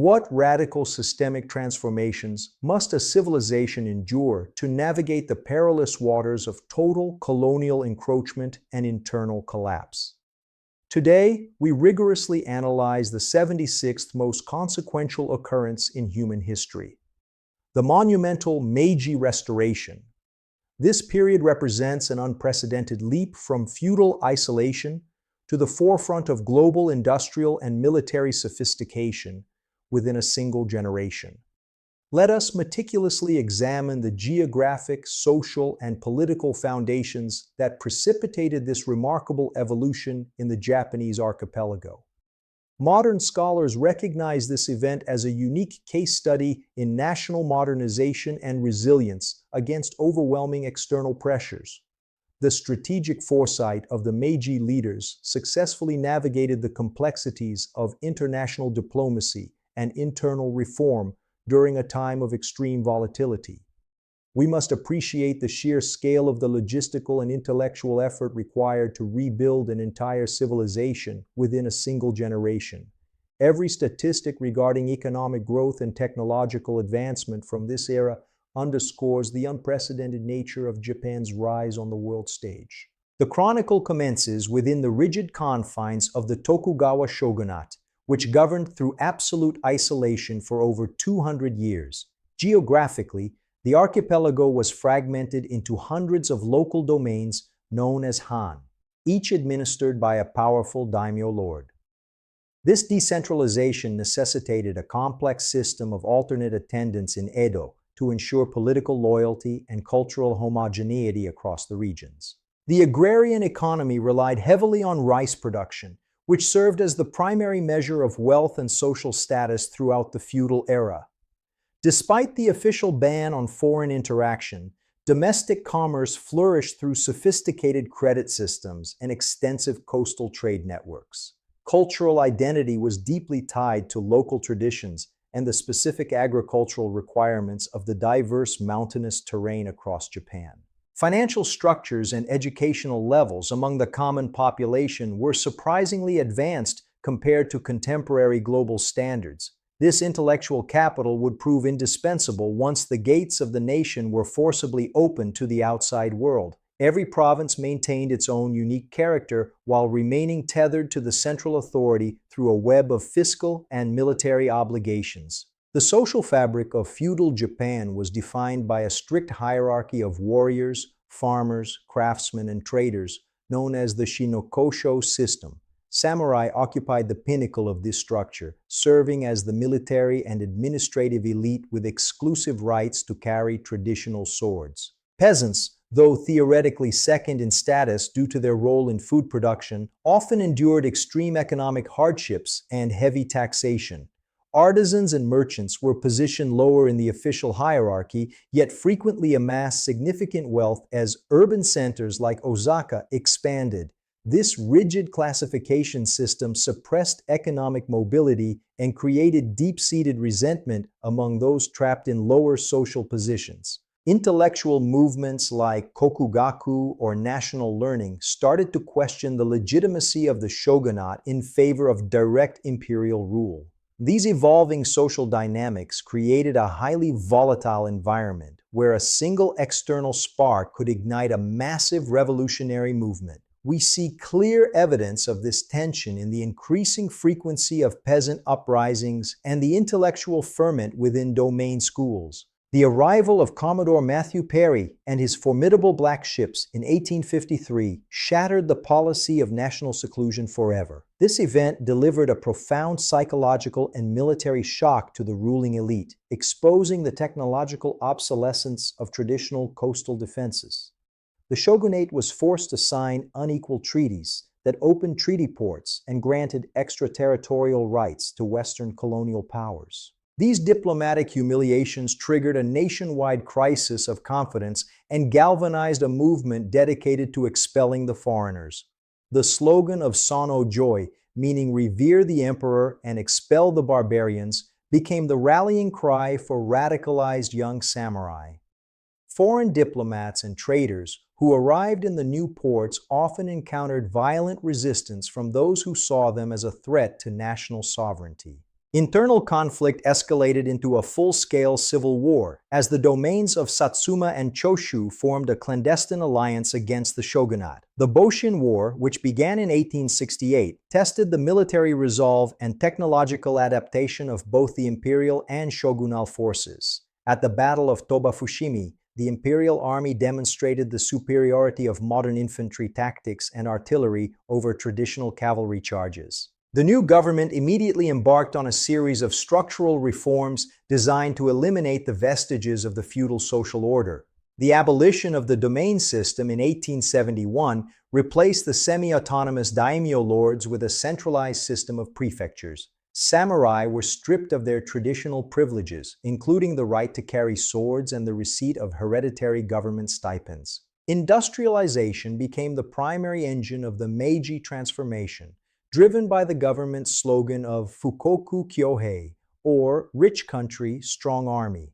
What radical systemic transformations must a civilization endure to navigate the perilous waters of total colonial encroachment and internal collapse? Today, we rigorously analyze the 76th most consequential occurrence in human history, the monumental Meiji Restoration. This period represents an unprecedented leap from feudal isolation to the forefront of global industrial and military sophistication within a single generation. Let us meticulously examine the geographic, social, and political foundations that precipitated this remarkable evolution in the Japanese archipelago. Modern scholars recognize this event as a unique case study in national modernization and resilience against overwhelming external pressures. The strategic foresight of the Meiji leaders successfully navigated the complexities of international diplomacy and internal reform during a time of extreme volatility. We must appreciate the sheer scale of the logistical and intellectual effort required to rebuild an entire civilization within a single generation. Every statistic regarding economic growth and technological advancement from this era underscores the unprecedented nature of Japan's rise on the world stage. The chronicle commences within the rigid confines of the Tokugawa shogunate, which governed through absolute isolation for over 200 years. Geographically, the archipelago was fragmented into hundreds of local domains known as Han, each administered by a powerful daimyo lord. This decentralization necessitated a complex system of alternate attendants in Edo to ensure political loyalty and cultural homogeneity across the regions. The agrarian economy relied heavily on rice production, which served as the primary measure of wealth and social status throughout the feudal era. Despite the official ban on foreign interaction, domestic commerce flourished through sophisticated credit systems and extensive coastal trade networks. Cultural identity was deeply tied to local traditions and the specific agricultural requirements of the diverse mountainous terrain across Japan. Financial structures and educational levels among the common population were surprisingly advanced compared to contemporary global standards. This intellectual capital would prove indispensable once the gates of the nation were forcibly opened to the outside world. Every province maintained its own unique character while remaining tethered to the central authority through a web of fiscal and military obligations. The social fabric of feudal Japan was defined by a strict hierarchy of warriors, farmers, craftsmen, and traders, known as the Shinokosho system. Samurai occupied the pinnacle of this structure, serving as the military and administrative elite with exclusive rights to carry traditional swords. Peasants, though theoretically second in status due to their role in food production, often endured extreme economic hardships and heavy taxation. Artisans and merchants were positioned lower in the official hierarchy, yet frequently amassed significant wealth as urban centers like Osaka expanded. This rigid classification system suppressed economic mobility and created deep-seated resentment among those trapped in lower social positions. Intellectual movements like kokugaku or national learning started to question the legitimacy of the shogunate in favor of direct imperial rule. These evolving social dynamics created a highly volatile environment where a single external spark could ignite a massive revolutionary movement. We see clear evidence of this tension in the increasing frequency of peasant uprisings and the intellectual ferment within domain schools. The arrival of Commodore Matthew Perry and his formidable black ships in 1853 shattered the policy of national seclusion forever. This event delivered a profound psychological and military shock to the ruling elite, exposing the technological obsolescence of traditional coastal defenses. The shogunate was forced to sign unequal treaties that opened treaty ports and granted extraterritorial rights to Western colonial powers. These diplomatic humiliations triggered a nationwide crisis of confidence and galvanized a movement dedicated to expelling the foreigners. The slogan of Sono Joy, meaning revere the emperor and expel the barbarians, became the rallying cry for radicalized young samurai. Foreign diplomats and traders who arrived in the new ports often encountered violent resistance from those who saw them as a threat to national sovereignty. Internal conflict escalated into a full-scale civil war, as the domains of Satsuma and Choshu formed a clandestine alliance against the shogunate. The Boshin War, which began in 1868, tested the military resolve and technological adaptation of both the imperial and shogunal forces. At the Battle of Toba-Fushimi, the imperial army demonstrated the superiority of modern infantry tactics and artillery over traditional cavalry charges. The new government immediately embarked on a series of structural reforms designed to eliminate the vestiges of the feudal social order. The abolition of the domain system in 1871 replaced the semi-autonomous daimyo lords with a centralized system of prefectures. Samurai were stripped of their traditional privileges, including the right to carry swords and the receipt of hereditary government stipends. Industrialization became the primary engine of the Meiji transformation, driven by the government's slogan of Fukoku Kyohei, or Rich Country, Strong Army.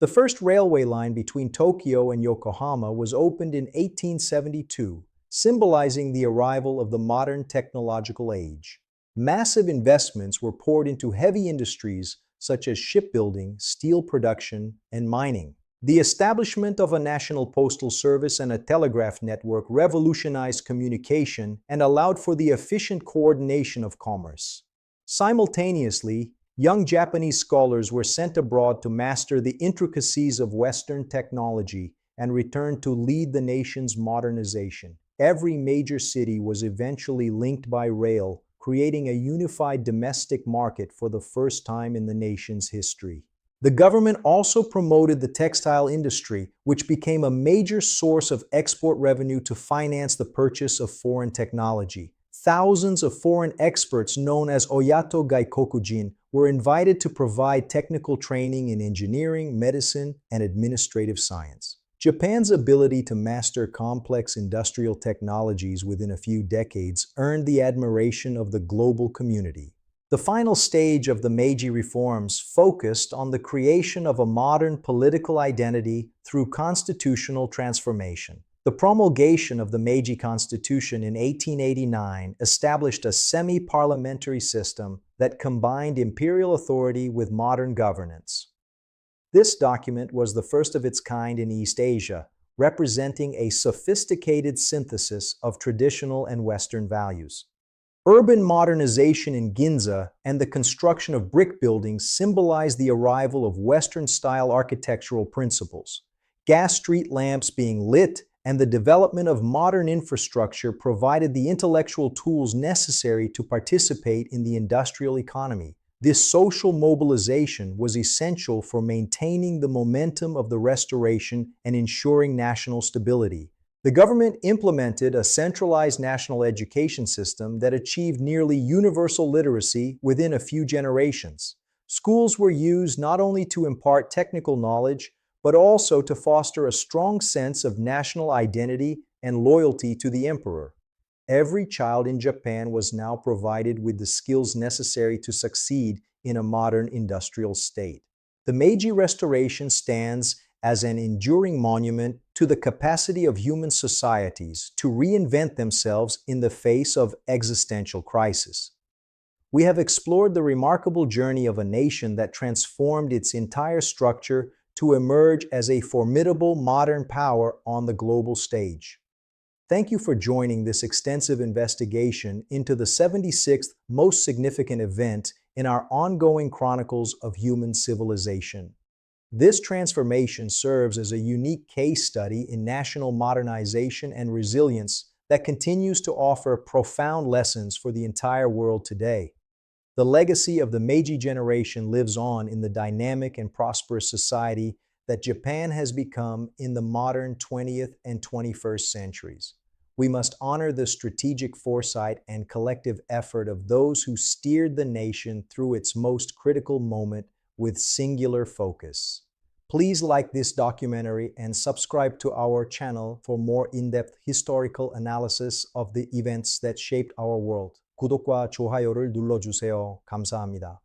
The first railway line between Tokyo and Yokohama was opened in 1872, symbolizing the arrival of the modern technological age. Massive investments were poured into heavy industries such as shipbuilding, steel production, and mining. The establishment of a national postal service and a telegraph network revolutionized communication and allowed for the efficient coordination of commerce. Simultaneously, young Japanese scholars were sent abroad to master the intricacies of Western technology and return to lead the nation's modernization. Every major city was eventually linked by rail, creating a unified domestic market for the first time in the nation's history. The government also promoted the textile industry, which became a major source of export revenue to finance the purchase of foreign technology. Thousands of foreign experts known as Oyato Gaikokujin were invited to provide technical training in engineering, medicine, and administrative science. Japan's ability to master complex industrial technologies within a few decades earned the admiration of the global community. The final stage of the Meiji reforms focused on the creation of a modern political identity through constitutional transformation. The promulgation of the Meiji Constitution in 1889 established a semi-parliamentary system that combined imperial authority with modern governance. This document was the first of its kind in East Asia, representing a sophisticated synthesis of traditional and Western values. Urban modernization in Ginza and the construction of brick buildings symbolized the arrival of Western-style architectural principles. Gas street lamps being lit and the development of modern infrastructure provided the intellectual tools necessary to participate in the industrial economy. This social mobilization was essential for maintaining the momentum of the restoration and ensuring national stability. The government implemented a centralized national education system that achieved nearly universal literacy within a few generations. Schools were used not only to impart technical knowledge, but also to foster a strong sense of national identity and loyalty to the emperor. Every child in Japan was now provided with the skills necessary to succeed in a modern industrial state. The Meiji Restoration stands as an enduring monument to the capacity of human societies to reinvent themselves in the face of existential crisis. We have explored the remarkable journey of a nation that transformed its entire structure to emerge as a formidable modern power on the global stage. Thank you for joining this extensive investigation into the 76th most significant event in our ongoing chronicles of human civilization. This transformation serves as a unique case study in national modernization and resilience that continues to offer profound lessons for the entire world today. The legacy of the Meiji generation lives on in the dynamic and prosperous society that Japan has become in the modern 20th and 21st centuries. We must honor the strategic foresight and collective effort of those who steered the nation through its most critical moment with singular focus. Please like this documentary and subscribe to our channel for more in-depth historical analysis of the events that shaped our world. 구독과 좋아요를 눌러주세요. 감사합니다.